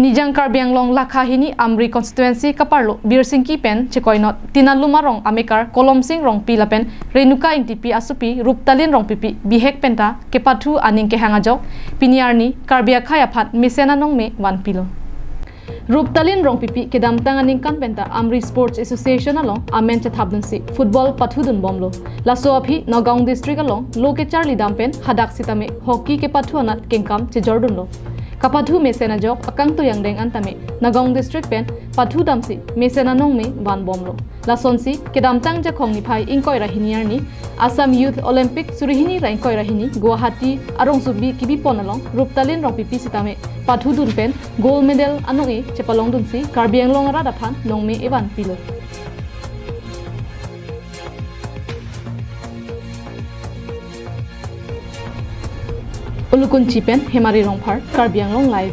Nijang Karbianglong Lakhahini Amri constituency kaparlo Birsingki pen chekoinot Tinaluma rong Amekar Kolomsing rong pilapen Renuka ingtipi asupi Ruptalin Rongpipi bihek penta kepathu aning ke hangajok piniarni Karbi akhai aphan mesena nong me wan pilo Ruptalin Rongpipi kedam tanganing kan penta Amri Sports Association along amen chathabdunsi football pathudun bomlo laso aphi Nagaung district along loke charli dampen hadak sitame hockey ke pathu anat kengkam che jordunlo kapathu mesena jok akang to yang deng antame Nagaung district pen pathu damsi mesena nong me ban bomlo lasonsi kedam tang jakhong ni phai ingkoi rahiniar ni Assam Youth Olympic surihini raingkoi rahini Guwahati arong subi kibi ponalong Ruptalin Rongpipi sitame pathu dun pen gold medal anongi chepalong dunsi Karbianglong ara daphan nong me evan pilo Ulukun Chipen Hemari Rongphar Karbianglong live